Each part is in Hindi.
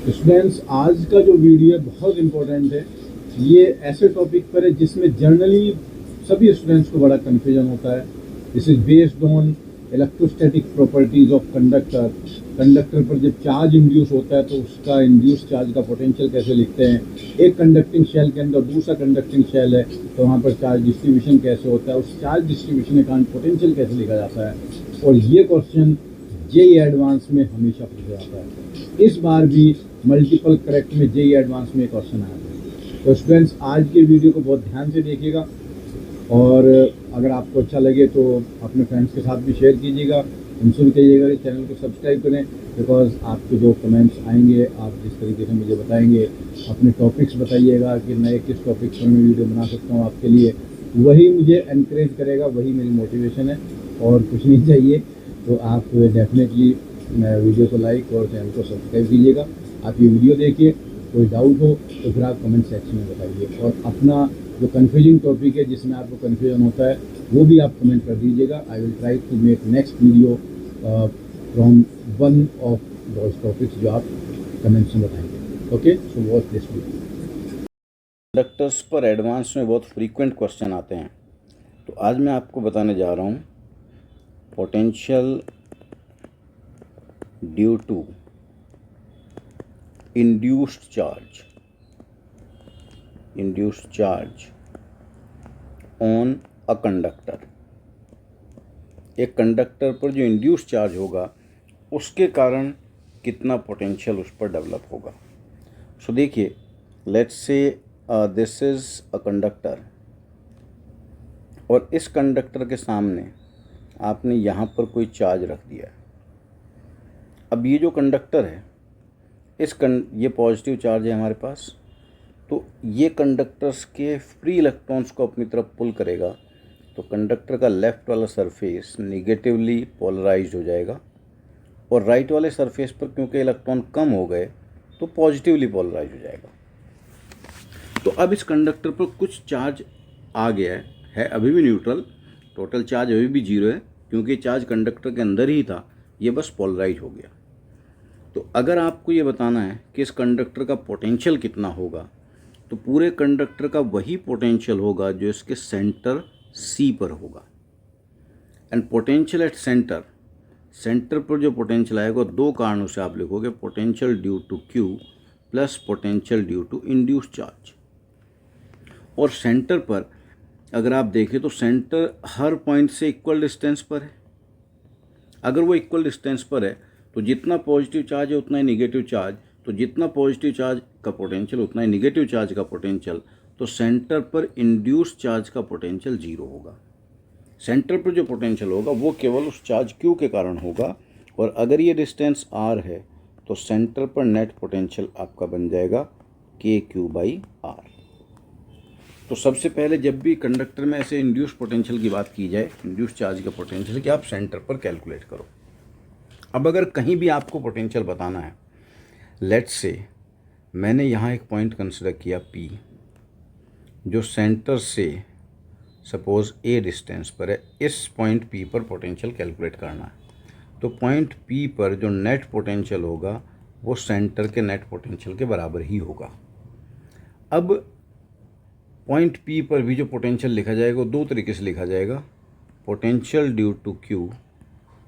स्टूडेंट्स, आज का जो वीडियो है बहुत इम्पोर्टेंट है। ये ऐसे टॉपिक पर है जिसमें जनरली सभी स्टूडेंट्स को बड़ा कन्फ्यूजन होता है। This is based on electrostatic properties of conductor. Conductor पर जब चार्ज इंड्यूस होता है तो उसका इंड्यूस चार्ज का पोटेंशियल कैसे लिखते हैं। एक कंडक्टिंग शेल के अंदर दूसरा कंडक्टिंग शेल है तो वहाँ पर चार्ज डिस्ट्रीब्यूशन कैसे होता है, उस चार्ज डिस्ट्रीब्यूशन के कारण पोटेंशियल कैसे लिखा जाता है। और ये क्वेश्चन जेईई एडवांस में हमेशा पूछा जाता है। इस बार भी मल्टीपल करेक्ट में जेईई एडवांस में क्वेश्चन आया है। तो स्टूडेंट्स, आज के वीडियो को बहुत ध्यान से देखिएगा और अगर आपको अच्छा लगे तो अपने फ्रेंड्स के साथ भी शेयर कीजिएगा। उनसे भी कहिएगा कि चैनल को सब्सक्राइब करें, बिकॉज आपके जो कमेंट्स आएंगे, आप जिस तरीके से मुझे बताएंगे, अपने टॉपिक्स बताइएगा कि नए किस टॉपिक पर मैं वीडियो बना सकता हूँ आपके लिए, वही मुझे एनकरेज करेगा, वही मेरी मोटिवेशन है और कुछ नहीं चाहिए। तो आप डेफिनेटली वीडियो को लाइक और चैनल को सब्सक्राइब कीजिएगा। आप ये वीडियो देखिए, कोई डाउट हो तो फिर आप कमेंट सेक्शन में बताइए और अपना जो कन्फ्यूजिंग टॉपिक है जिसमें आपको कन्फ्यूजन होता है वो भी आप कमेंट कर दीजिएगा। I will try to make next video from one of those topics जो आप कमेंट्स में बताएंगे। Okay, so watch this video. Conductors पर एडवांस में बहुत फ्रीक्वेंट क्वेश्चन आते हैं, तो आज मैं आपको बताने जा रहा हूँ potential due to induced charge on a conductor. एक कंडक्टर पर जो इंड्यूस्ड चार्ज होगा उसके कारण कितना पोटेंशियल उस पर डेवलप होगा। सो देखिए, let's say this is a conductor और इस कंडक्टर के सामने आपने यहाँ पर कोई चार्ज रख दिया है। अब ये जो कंडक्टर है ये पॉजिटिव चार्ज है हमारे पास, तो ये कंडक्टर्स के फ्री इलेक्ट्रॉन्स को अपनी तरफ पुल करेगा, तो कंडक्टर का लेफ्ट वाला सरफेस निगेटिवली पोलराइज्ड हो जाएगा और राइट वाले सरफेस पर क्योंकि इलेक्ट्रॉन कम हो गए तो पॉजिटिवली पोलराइज हो जाएगा। तो अब इस कंडक्टर पर कुछ चार्ज आ गया है अभी भी न्यूट्रल, टोटल चार्ज अभी भी 0 है क्योंकि चार्ज कंडक्टर के अंदर ही था, ये बस पोलराइज हो गया। तो अगर आपको ये बताना है कि इस कंडक्टर का पोटेंशियल कितना होगा, तो पूरे कंडक्टर का वही पोटेंशियल होगा जो इसके सेंटर C पर होगा। एंड पोटेंशियल एट सेंटर पर जो पोटेंशियल आएगा दो कारणों से आप लिखोगे, potential due to Q plus potential due to induced charge. और सेंटर पर अगर आप देखें तो सेंटर हर पॉइंट से इक्वल डिस्टेंस पर है। अगर वो इक्वल डिस्टेंस पर है तो जितना पॉजिटिव चार्ज है उतना ही निगेटिव चार्ज, तो जितना पॉजिटिव चार्ज का पोटेंशियल उतना ही निगेटिव चार्ज का पोटेंशियल, तो सेंटर पर इंड्यूस्ड चार्ज का पोटेंशियल 0 होगा। सेंटर पर जो पोटेंशियल होगा वो केवल उस चार्ज Q के कारण होगा। और अगर ये डिस्टेंस R है तो सेंटर पर नेट पोटेंशियल आपका बन जाएगा KQ/R। तो सबसे पहले जब भी कंडक्टर में ऐसे इंड्यूस्ड पोटेंशियल की बात की जाए, इंड्यूस्ड चार्ज का पोटेंशियल, कि आप सेंटर पर कैलकुलेट करो। अब अगर कहीं भी आपको पोटेंशियल बताना है, लेट्स से मैंने यहाँ एक पॉइंट कंसिडर किया P, जो सेंटर से सपोज A डिस्टेंस पर है। इस पॉइंट P पर पोटेंशियल कैलकुलेट करना है, तो पॉइंट P पर जो नेट पोटेंशियल होगा वो सेंटर के नेट पोटेंशियल के बराबर ही होगा। अब पॉइंट P पर भी जो पोटेंशियल लिखा जाएगा वो दो तरीके से लिखा जाएगा, potential due to Q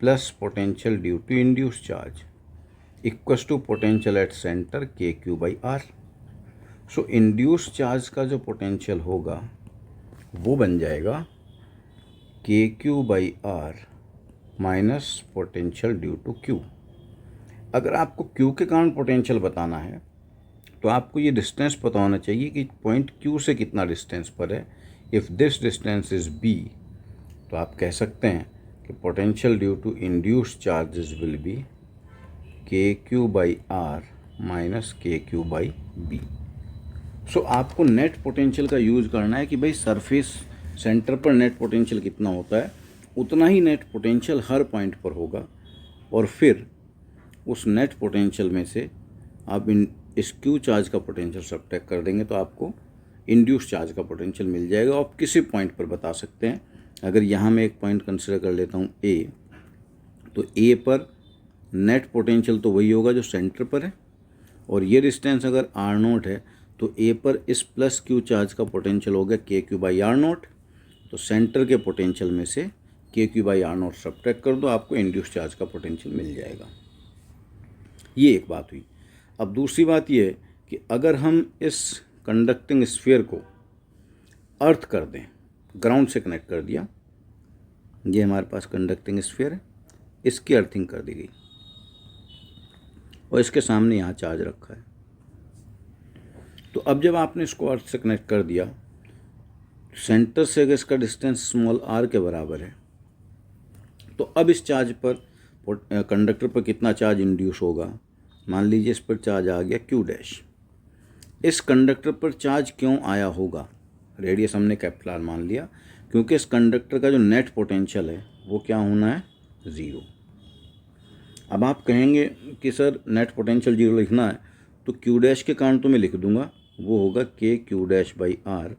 plus potential due to induced charge equals to potential at center KQ/R। So induced charge का जो पोटेंशियल होगा वो बन जाएगा KQ/R minus potential due to Q। अगर आपको Q के कारण पोटेंशियल बताना है तो आपको ये डिस्टेंस पता होना चाहिए कि पॉइंट Q से कितना डिस्टेंस पर है। If this distance is B, तो आप कह सकते हैं कि potential due to induced charges will be KQ/R minus KQ/B। So आपको नेट पोटेंशियल का यूज़ करना है कि भाई सरफेस सेंटर पर नेट पोटेंशियल कितना होता है, उतना ही नेट पोटेंशियल हर पॉइंट पर होगा। और फिर उस नेट पोटेंशियल में से आप इस Q चार्ज का पोटेंशियल सब्ट्रैक्ट कर देंगे तो आपको इंड्यूस्ड चार्ज का पोटेंशियल मिल जाएगा। आप किसी पॉइंट पर बता सकते हैं। अगर यहाँ मैं एक पॉइंट कंसिडर कर लेता हूँ A, तो A पर नेट पोटेंशियल तो वही होगा जो सेंटर पर है, और ये डिस्टेंस अगर आर नोट है तो ए पर इस प्लस क्यू चार्ज का पोटेंशियल हो गया K Q by R naught. तो सेंटर के पोटेंशियल में से K Q by R naught subtract कर दो, आपको इंड्यूस चार्ज का पोटेंशियल मिल जाएगा। ये एक बात हुई। अब दूसरी बात ये है कि अगर हम इस कंडक्टिंग स्फीयर को अर्थ कर दें, ग्राउंड से कनेक्ट कर दिया, ये हमारे पास कंडक्टिंग स्फीयर है, इसकी अर्थिंग कर दी गई और इसके सामने यहाँ चार्ज रखा है। तो अब जब आपने इसको अर्थ से कनेक्ट कर दिया, सेंटर से अगर इसका डिस्टेंस स्मॉल आर के बराबर है, तो अब इस चार्ज पर कंडक्टर पर कितना चार्ज इंड्यूस होगा। मान लीजिए इस पर चार्ज आ गया क्यू डैश। इस कंडक्टर पर चार्ज क्यों आया होगा, रेडियस हमने कैपिटल आर मान लिया, क्योंकि इस कंडक्टर का जो नेट पोटेंशियल है वो क्या होना है, ज़ीरो। अब आप कहेंगे कि सर नेट पोटेंशियल जीरो लिखना है, तो क्यू डैश के कारण तो मैं लिख दूंगा, वो होगा के क्यू डैश बाई आर।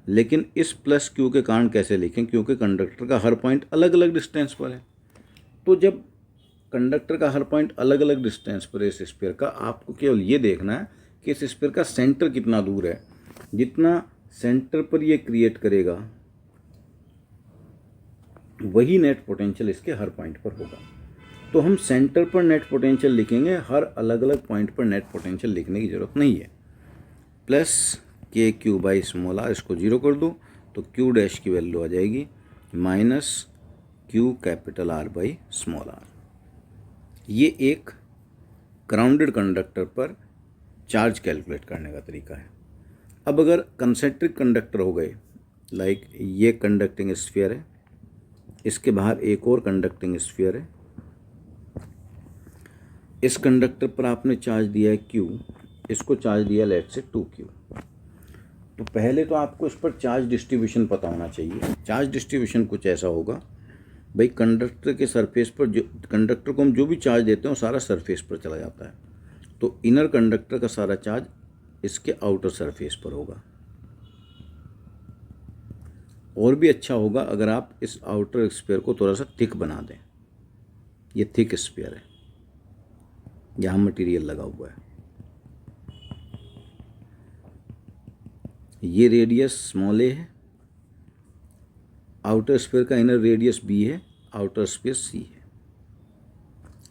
लेकिन इस प्लस क्यू के कारण कैसे लिखें, क्योंकि कंडक्टर का हर पॉइंट अलग अलग डिस्टेंस पर है। तो जब कंडक्टर का हर पॉइंट अलग अलग डिस्टेंस पर है इस स्फीयर का, आपको केवल ये देखना है कि इस स्फीयर का सेंटर कितना दूर है। जितना सेंटर पर ये क्रिएट करेगा वही नेट पोटेंशियल इसके हर पॉइंट पर होगा। तो हम सेंटर पर नेट पोटेंशियल लिखेंगे, हर अलग अलग पॉइंट पर नेट पोटेंशियल लिखने की ज़रूरत नहीं है। Plus K Q by small R, इसको जीरो कर दो तो क्यू डैश की वैल्यू आ जाएगी minus Q capital R by small R. ये एक ग्राउंडेड कंडक्टर पर चार्ज कैलकुलेट करने का तरीका है। अब अगर कंसेंट्रिक कंडक्टर हो गए, लाइक ये कंडक्टिंग स्फीयर है, इसके बाहर एक और कंडक्टिंग स्फीयर है, इस कंडक्टर पर आपने चार्ज दिया है Q, इसको चार्ज दिया लेट से 2Q। तो पहले तो आपको इस पर चार्ज डिस्ट्रीब्यूशन पता होना चाहिए। चार्ज डिस्ट्रीब्यूशन कुछ ऐसा होगा, भाई कंडक्टर के सरफेस पर जो कंडक्टर को हम जो भी चार्ज देते हैं वो सारा सरफेस पर चला जाता है। तो इनर कंडक्टर का सारा चार्ज इसके आउटर सरफेस पर होगा। और भी अच्छा होगा अगर आप इस आउटर स्फीयर को थोड़ा सा थिक बना दें। ये थिक स्फीयर है, यहाँ मटेरियल लगा हुआ है, ये रेडियस स्मॉल ए है, आउटर स्फीयर का इनर रेडियस बी है, आउटर स्फीयर सी है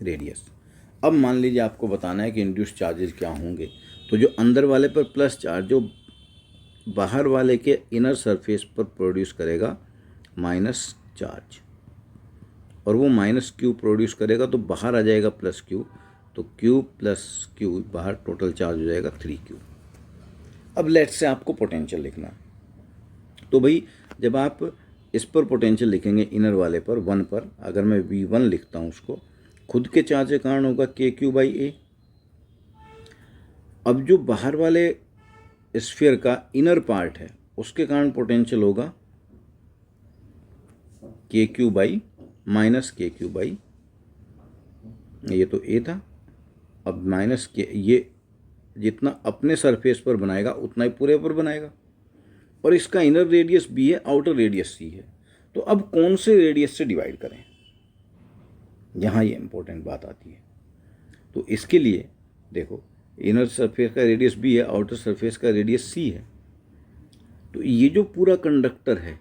रेडियस। अब मान लीजिए आपको बताना है कि इंड्यूस चार्जेस क्या होंगे। तो जो अंदर वाले पर प्लस चार्ज जो बाहर वाले के इनर सरफेस पर प्रोड्यूस करेगा माइनस चार्ज, और वो माइनस क्यू प्रोड्यूस करेगा तो बाहर आ जाएगा प्लस क्यू, तो क्यू प्लस क्यू बाहर टोटल चार्ज हो जाएगा 3Q। अब लेट से आपको पोटेंशियल लिखना है, तो भाई जब आप इस पर पोटेंशियल लिखेंगे इनर वाले पर 1 पर, अगर मैं V1 लिखता हूँ उसको, खुद के चार्ज के कारण होगा KQ बाई A। अब जो बाहर वाले स्फीयर का इनर पार्ट है उसके कारण पोटेंशियल होगा KQ by minus KQ by, ये तो A था, अब माइनस के, ये जितना अपने सरफेस पर बनाएगा उतना ही पूरे पर बनाएगा, और इसका इनर रेडियस B है, आउटर रेडियस C है। तो अब कौन से रेडियस से डिवाइड करें, यहाँ ये इंपॉर्टेंट बात आती है। तो इसके लिए देखो, इनर सरफेस का रेडियस B है, आउटर सरफेस का रेडियस C है। तो ये जो पूरा कंडक्टर है,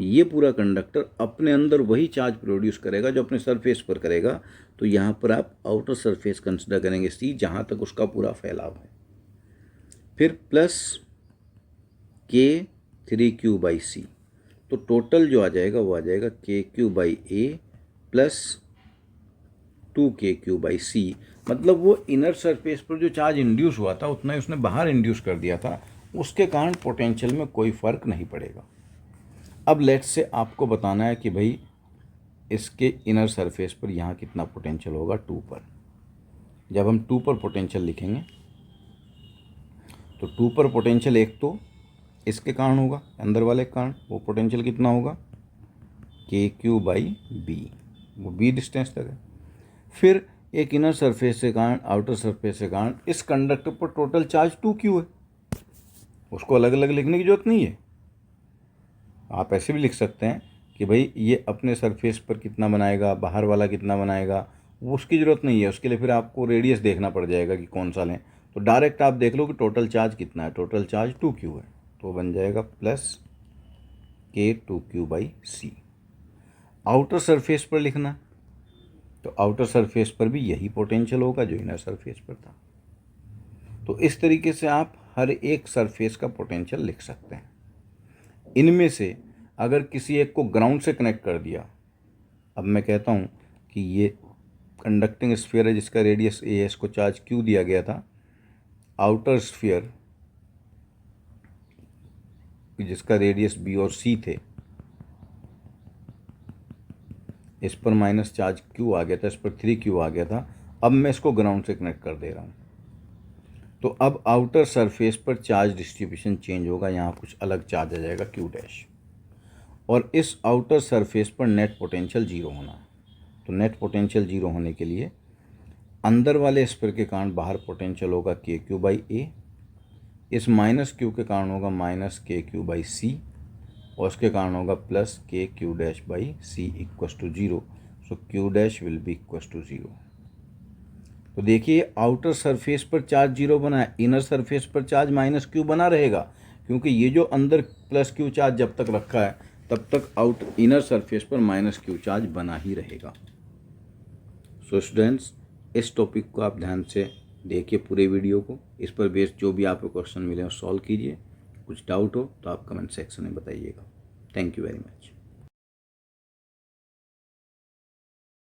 ये पूरा कंडक्टर अपने अंदर वही चार्ज प्रोड्यूस करेगा जो अपने सरफेस पर करेगा। तो यहाँ पर आप आउटर सरफेस कंसिडर करेंगे C, जहाँ तक उसका पूरा फैलाव है। फिर प्लस K3Q बाई C, तो टोटल जो आ जाएगा वो आ जाएगा KQ by A plus 2KQ by C। मतलब वो इनर सरफेस पर जो चार्ज इंड्यूस हुआ था उतना ही उसने बाहर इंड्यूस कर दिया था, उसके कारण पोटेंशियल में कोई फ़र्क नहीं पड़ेगा। अब लेट से आपको बताना है कि भाई इसके इनर सरफेस पर यहाँ कितना पोटेंशियल होगा 2 पर। जब हम 2 पर पोटेंशियल लिखेंगे तो 2 पर पोटेंशियल एक तो इसके कारण होगा, अंदर वाले के कारण, वो पोटेंशियल कितना होगा KQ बाई B, वो B डिस्टेंस तक है। फिर एक इनर सरफेस के कारण, आउटर सरफेस के कारण इस कंडक्टर पर टोटल चार्ज 2Q है, उसको अलग अलग लिखने की जरूरत नहीं है। आप ऐसे भी लिख सकते हैं कि भाई ये अपने सरफेस पर कितना बनाएगा, बाहर वाला कितना बनाएगा, वो उसकी ज़रूरत नहीं है, उसके लिए फिर आपको रेडियस देखना पड़ जाएगा कि कौन सा लें। तो डायरेक्ट आप देख लो कि टोटल चार्ज कितना है, टोटल चार्ज 2q है, तो बन जाएगा प्लस k2q/c। आउटर सरफेस पर लिखना, तो आउटर सरफेस पर भी यही पोटेंशियल होगा जो इनर सरफेस पर था। तो इस तरीके से आप हर एक सरफेस का पोटेंशियल लिख सकते हैं। इनमें से अगर किसी एक को ग्राउंड से कनेक्ट कर दिया, अब मैं कहता हूँ कि ये कंडक्टिंग स्फीयर है जिसका रेडियस a है, इसको चार्ज q दिया गया था। आउटर स्फीयर जिसका रेडियस b और c थे, इस पर माइनस चार्ज q आ गया था, इस पर 3q आ गया था। अब मैं इसको ग्राउंड से कनेक्ट कर दे रहा हूँ, तो अब आउटर सरफेस पर चार्ज डिस्ट्रीब्यूशन चेंज होगा, यहाँ कुछ अलग चार्ज आ जाएगा q डैश, और इस आउटर सरफेस पर नेट पोटेंशियल 0 होना है। तो नेट पोटेंशियल 0 होने के लिए अंदर वाले स्फीयर के कारण बाहर पोटेंशियल होगा kq/a, इस माइनस q के कारण होगा माइनस kq/c, और उसके कारण होगा plus kq'/c equals to 0। So q dash will be equals to 0। तो देखिए आउटर सरफेस पर चार्ज 0 बना है, इनर सरफेस पर चार्ज माइनस q बना रहेगा, क्योंकि ये जो अंदर प्लस q चार्ज जब तक रखा है तब तक इनर सरफेस पर माइनस q चार्ज बना ही रहेगा। सो स्टूडेंट्स, इस टॉपिक को आप ध्यान से देखिए, पूरे वीडियो को, इस पर बेस्ड जो भी आपको क्वेश्चन मिले वो सॉल्व कीजिए। कुछ डाउट हो तो आप कमेंट सेक्शन में बताइएगा। Thank you very much.